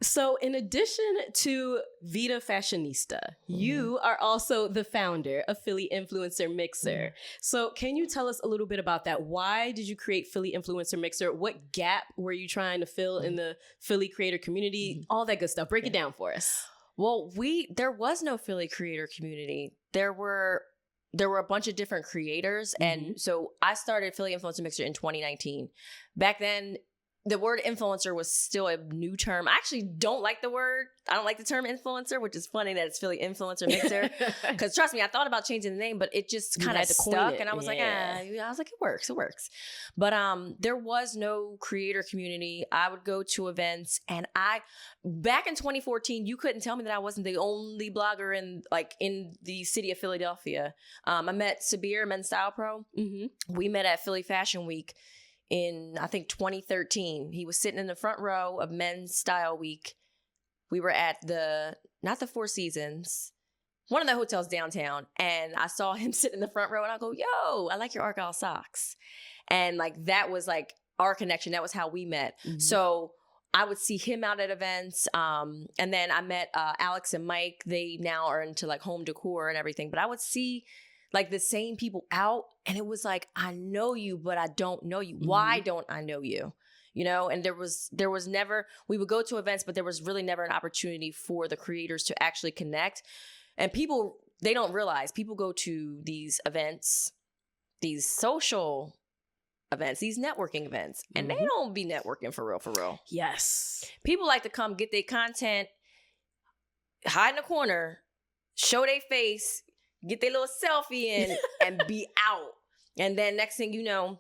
So in addition to Vida Fashionista, you are also the founder of Philly Influencer Mixer. So can you tell us a little bit about that? Why did you create Philly Influencer Mixer? What gap were you trying to fill in the Philly creator community? All that good stuff. Break it down for us. Well, there was no Philly creator community. There were a bunch of different creators. And so I started Philly Influencer Mixer in 2019. Back then, the word influencer was still a new term. I actually don't like the word. I don't like the term influencer, which is funny that it's Philly Influencer Mixer. Because trust me, I thought about changing the name, but it just kind of stuck. And I was like, I was like, it works. But there was no creator community. I would go to events, and back in 2014, you couldn't tell me that I wasn't the only blogger in the city of Philadelphia. I met Sabir, Men's Style Pro. We met at Philly Fashion Week in, I think, 2013. He was sitting in the front row of Men's Style Week. We were at not the Four Seasons, one of the hotels downtown. And I saw him sitting in the front row, and I go, yo, I like your Argyle socks. And that was our connection. That was how we met. So I would see him out at events. And then I met Alex and Mike. They now are into home decor and everything. But I would see the same people out, and it was I know you, but I don't know you. Why don't I know you? And there was never, we would go to events, but there was really never an opportunity for the creators to actually connect. And people, they don't realize, people go to these events, these social events, these networking events, and they don't be networking for real. Yes. People like to come get their content, hide in a corner, show their face, get their little selfie in, and be out. And then next thing you know,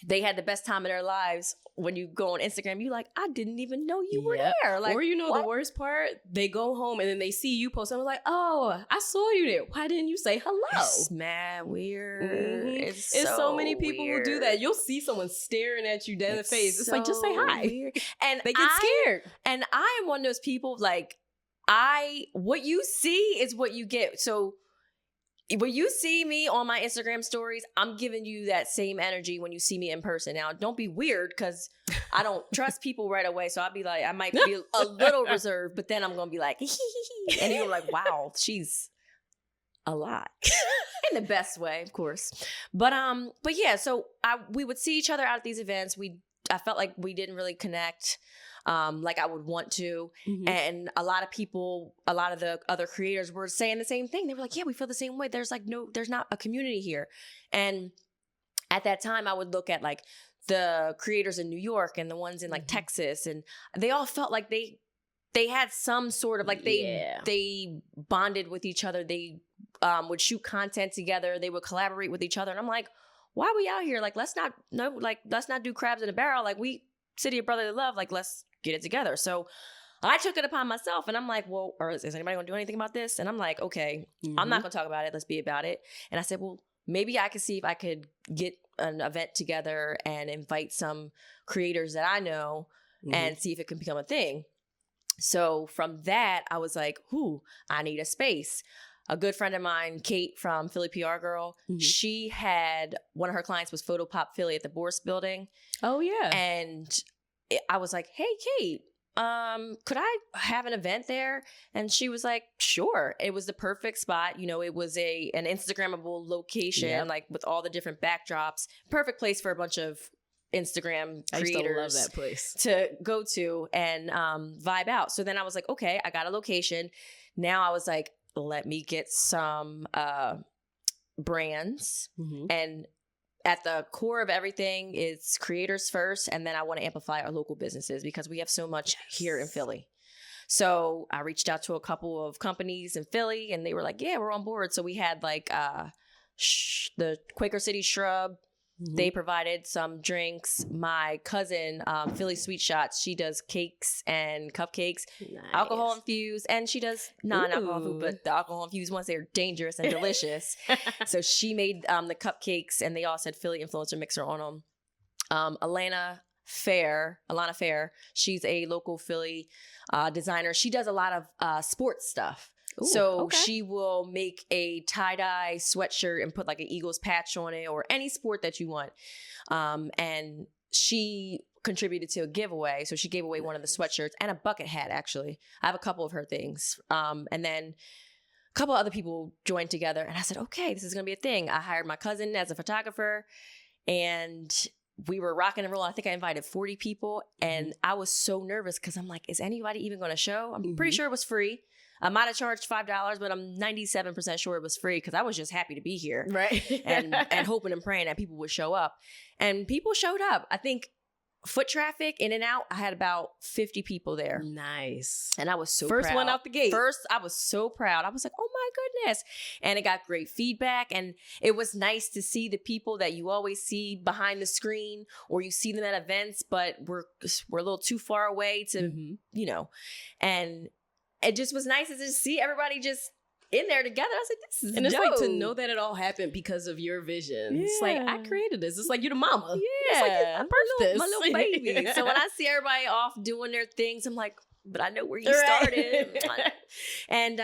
they had the best time of their lives. When you go on Instagram, you I didn't even know you were there. Or what? The worst part, they go home and then they see you post. I'm oh, I saw you there. Why didn't you say hello? It's mad weird. It's so many people who do that. You'll see someone staring at you dead in the face. It's just say hi. Weird. And they get scared. And I am one of those people, what you see is what you get. So when you see me on my Instagram stories, I'm giving you that same energy when you see me in person. Now, don't be weird, because I don't trust people right away. So I'll be I might be a little reserved, but then I'm going to be and you're wow, she's a lot. In the best way, of course. But yeah, so we would see each other out at these events. I felt like we didn't really connect like I would want to. And a lot of the other creators were saying the same thing. They were yeah, we feel the same way. There's there's not a community here. And at that time, I would look at the creators in New York and the ones in Texas, and they all felt like they had some sort of they bonded with each other. They would shoot content together. They would collaborate with each other. And I'm why are we out here? Let's not do crabs in a barrel. We city of brotherly love. Let's get it together. So I took it upon myself, and I'm well, or is anybody going to do anything about this? And I'm okay, I'm not going to talk about it. Let's be about it. And I said, well, maybe I could see if I could get an event together and invite some creators that I know and see if it can become a thing. So from that, I was I need a space. A good friend of mine, Kate from Philly PR Girl, she had, one of her clients was Photo Pop Philly at the Bourse Building. Oh, yeah. And I was hey, Kate, could I have an event there? And she was sure. It was the perfect spot. It was an Instagrammable location, with all the different backdrops. Perfect place for a bunch of Instagram creators. I used to love that place. To go to and vibe out. So then I was okay, I got a location. Now I was let me get some brands. And at the core of everything is creators first, and then I want to amplify our local businesses because we have so much here in Philly. So I reached out to a couple of companies in Philly, and they were yeah, we're on board. So we had the Quaker City Shrub. They provided some drinks. My cousin, Philly Sweet Shots, she does cakes and cupcakes, alcohol infused, and she does non-alcohol food, but the alcohol infused ones, they're dangerous and delicious. So she made the cupcakes, and they all said Philly Influencer Mixer on them. Alana Fair, she's a local Philly designer. She does a lot of sports stuff. Ooh, so she will make a tie-dye sweatshirt and put an Eagles patch on it, or any sport that you want. And she contributed to a giveaway. So she gave away one of the sweatshirts and a bucket hat, actually. I have a couple of her things. And then a couple other people joined together. And I said, okay, this is going to be a thing. I hired my cousin as a photographer. And we were rocking and rolling. I think I invited 40 people. And I was so nervous because I'm like, is anybody even going to show? I'm pretty sure it was free. I might have charged $5, but I'm 97% sure it was free because I was just happy to be here. Right. and hoping and praying that people would show up. And people showed up. I think foot traffic in and out, I had about 50 people there. Nice. And I was so First proud. one out the gate. First, I was so proud. I was like, oh my goodness. And it got great feedback. And it was nice to see the people that you always see behind the screen or you see them at events, but we're a little too far away to, you know, and it just was nice to just see everybody just in there together. I was like, this is and it's dope. like to know that it all happened because of your vision. Yeah. It's like, I created this. It's like you're the mama. Yeah. It's like, I birthed this. My little baby. So when I see everybody off doing their things, I'm like, but I know where you started. And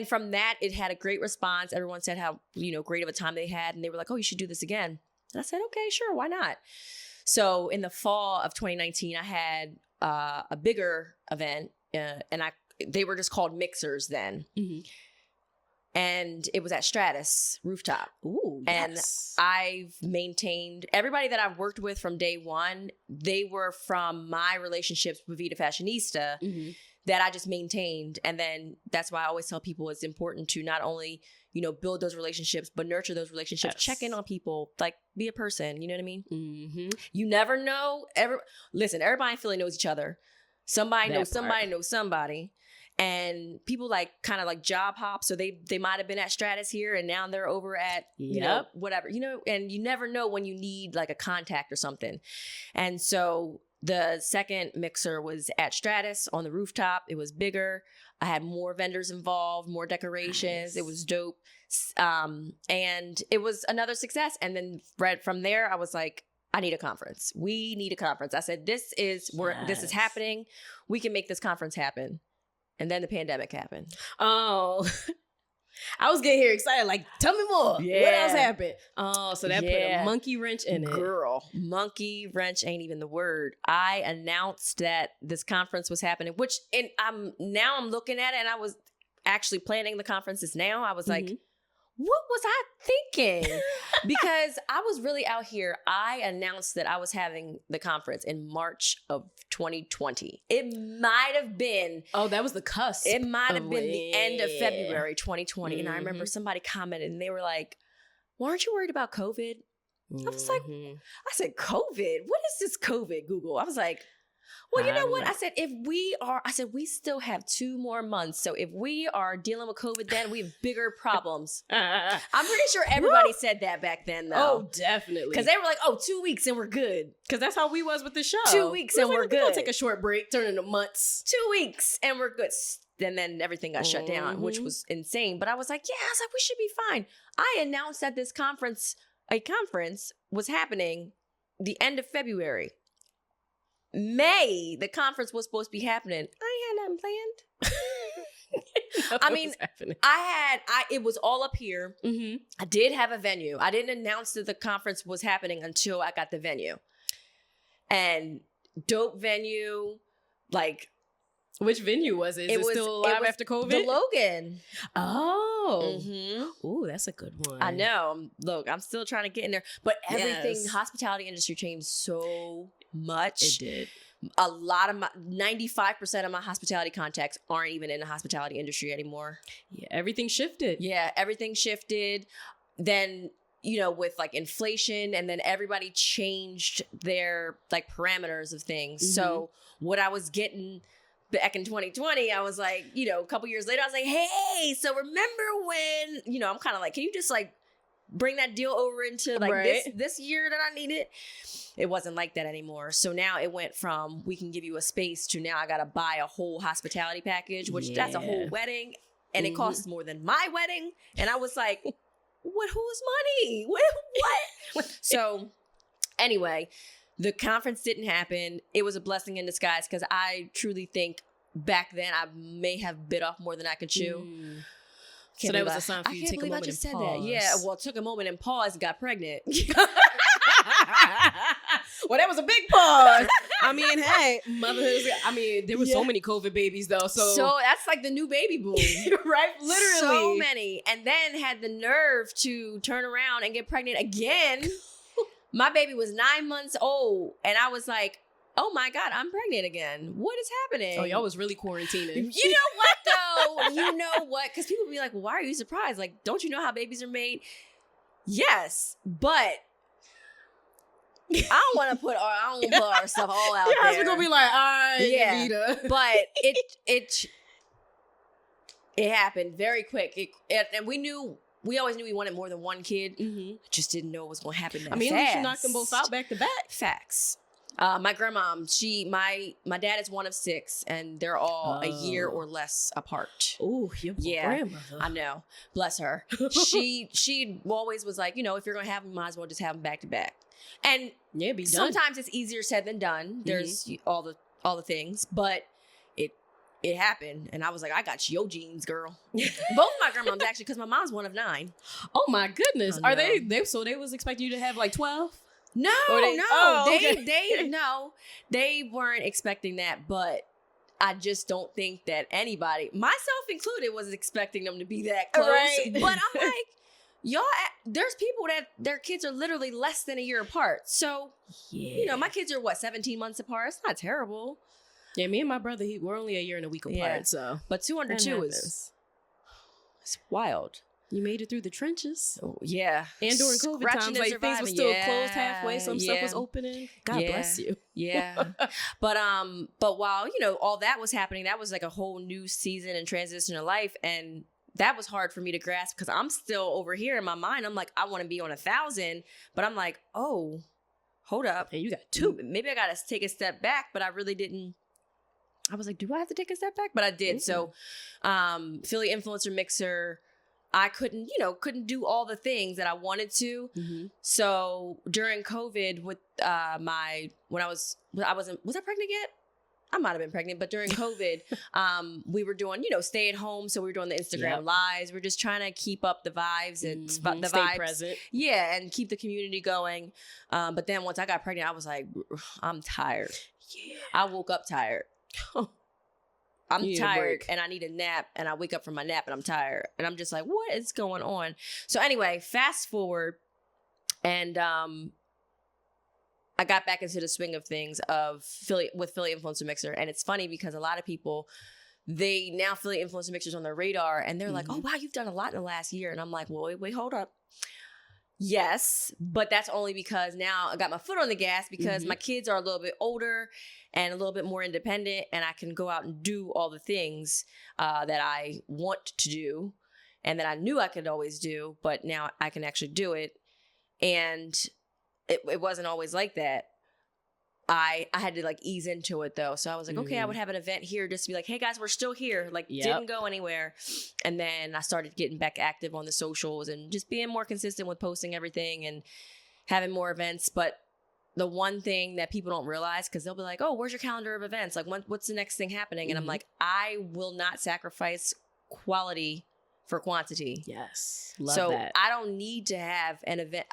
from that, it had a great response. Everyone said how, you know, great of a time they had. And they were like, oh, you should do this again. And I said, okay, sure. Why not? So in the fall of 2019, I had a bigger event. And they were just called mixers then. And it was at Stratus Rooftop. Ooh, and yes. I've maintained everybody that I've worked with from day one. They were from my relationships with Vida Fashionista that I just maintained. And then that's why I always tell people it's important to not only, you know, build those relationships, but nurture those relationships. Yes. Check in on people, like be a person. You know what I mean? You never know. Listen, everybody in Philly knows each other. Somebody knows somebody. And people like kind of like job hop. So they might have been at Stratus here and now they're over at, you know, whatever, you know, and you never know when you need like a contact or something. And so the second mixer was at Stratus on the rooftop. It was bigger. I had more vendors involved, more decorations. Nice. It was dope. And it was another success. And then right from there, I was like, I need a conference. We need a conference. I said, this is happening. We can make this conference happen. And then the pandemic happened. Oh, I was getting here excited. Like, tell me more. Yeah. What else happened? Oh, so that put a monkey wrench in it. Girl, monkey wrench ain't even the word. I announced that this conference was happening, I'm looking at it and I was actually planning the conferences now. I was like, what was I thinking? Because I was really out here. I announced that I was having the conference in March of 2020. It might have been. Oh, that was the cusp. It might have been the end of February 2020. And I remember somebody commented and they were like, well, aren't you worried about COVID? I was like, I said, COVID? What is this COVID, Google? I was like, well, you know what? I said, we still have 2 more months. So if we are dealing with COVID, then we have bigger problems. I'm pretty sure everybody said that back then, though. Oh, definitely. Because they were like, 2 weeks and we're good. Because that's how we was with the show. 2 weeks and we're good. We'll take a short break, turn into months. 2 weeks and we're good. And then everything got shut down, which was insane. But I was like, we should be fine. I announced that this a conference was happening the end of February. May, the conference was supposed to be happening. I ain't had nothing planned. I mean, it was all up here. I did have a venue. I didn't announce that the conference was happening until I got the venue. And dope venue, like. Which venue was it? Is it still alive after COVID? The Logan. Oh. Ooh, that's a good one. I know. Look, I'm still trying to get in there. But everything, the hospitality industry changed so much. It did. A lot of 95% of my hospitality contacts aren't even in the hospitality industry anymore. Yeah, everything shifted. Yeah, everything shifted. Then, you know, with like inflation and then everybody changed their like parameters of things. So what I was getting back in 2020, I was like, you know, a couple years later, I was like, hey, so remember when, you know, I'm kind of like, can you just like bring that deal over into like this year that I need it? It wasn't like that anymore. So now it went from we can give you a space to now I got to buy a whole hospitality package, which that's a whole wedding. And it costs more than my wedding. And I was like, whose money? What? So anyway, the conference didn't happen. It was a blessing in disguise because I truly think back then I may have bit off more than I could chew. So that was a sign for you to take a moment and pause. Yeah, well, I took a moment and paused and got pregnant. Well, that was a big pause. I mean, hey, motherhood. I mean, there were so many COVID babies though. So that's like the new baby boom. Right? Literally. So many. And then had the nerve to turn around and get pregnant again. My baby was 9 months old. And I was like, oh my God, I'm pregnant again. What is happening? Oh, y'all was really quarantining. You know what though? You know what? Because people be like, well, why are you surprised? Like, don't you know how babies are made? Yes, but I don't want to put our stuff all out there. We're gonna be like, all right, yeah. Davida. But it happened very quick. And we always knew we wanted more than one kid. Mm-hmm. Just didn't know it was going to happen that fast. I mean, at least you knocked them both out back to back. Facts. My grandmom, my dad is one of 6, and they're all a year or less apart. Oh, your grandmother. I know. Bless her. She always was like, if you're gonna have them, might as well just have them back to back. And be done. Sometimes it's easier said than done. There's all the things, but it happened, and I was like, I got your genes, girl. Both of my grandmoms actually, because my mom's one of 9. Oh my goodness, are they? So they was expecting you to have like 12. No, they weren't expecting that, but I just don't think that anybody, myself included, was expecting them to be that close. Right. But I'm like, y'all, there's people that their kids are literally less than a year apart. So, my kids are 17 months apart. It's not terrible. Yeah, me and my brother, we're only a year and a week apart. Yeah. So, but 2 under 2 is it's wild. You made it through the trenches. Oh, yeah. And during COVID times, like things were still closed halfway. Some stuff was opening. God bless you. Yeah. But while, all that was happening, that was like a whole new season and transition of life. And that was hard for me to grasp because I'm still over here in my mind. I'm like, I want to be on 1,000. But I'm like, oh, hold up. Hey, you got 2. Maybe I got to take a step back, but I really didn't. I was like, do I have to take a step back? But I did. Mm-hmm. So Philly Influencer Mixer, I couldn't do all the things that I wanted to. Mm-hmm. So during COVID with was I pregnant yet? I might have been pregnant, but during COVID, we were doing, stay at home. So we were doing the Instagram lives. We're just trying to keep up the vibes and the stay vibes. Present. Yeah. And keep the community going. But then once I got pregnant, I was like, I'm tired. Yeah. I woke up tired. I'm tired and I need a nap, and I wake up from my nap and I'm tired and I'm just like, what is going on? So anyway, fast forward, and I got back into the swing of things with Philly Influencer Mixer. And it's funny because a lot of people, Philly Influencer Mixer's on their radar, and they're like, oh wow, you've done a lot in the last year. And I'm like, well, wait, hold up. Yes, but that's only because now I got my foot on the gas because my kids are a little bit older and a little bit more independent, and I can go out and do all the things that I want to do and that I knew I could always do, but now I can actually do it. And it wasn't always like that. I had to ease into it though. So I was like, okay, I would have an event here just to be like, hey guys, we're still here. Didn't go anywhere. And then I started getting back active on the socials and just being more consistent with posting everything and having more events. But the one thing that people don't realize, because they'll be like, oh, where's your calendar of events? What's the next thing happening? And I'm like, I will not sacrifice quality for quantity. Yes. Love so that. I don't need to have an event.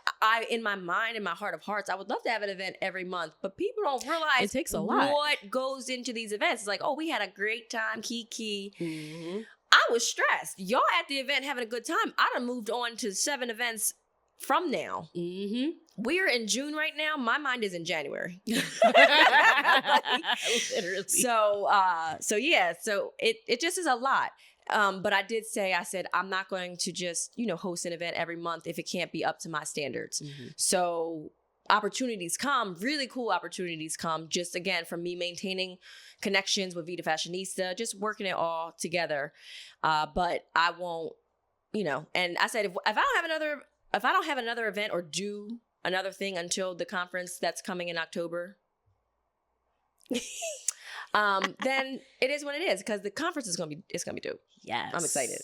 In my mind, in my heart of hearts, I would love to have an event every month, but people don't realize it takes a lot. What goes into these events. It's like, oh, we had a great time, kiki. Mm-hmm. I was stressed. Y'all at the event having a good time. I done moved on to 7 events from now. Mm-hmm. We're in June right now. My mind is in January. Literally. So it just is a lot. But I said, I'm not going to just, host an event every month if it can't be up to my standards. Mm-hmm. So opportunities come, really cool opportunities come, just again, from me maintaining connections with Vida Fashionista, just working it all together. But I won't, and I said, if I don't have another event or do another thing until the conference that's coming in October, then it is what it is, because the conference is gonna be dope. Yes, I'm excited.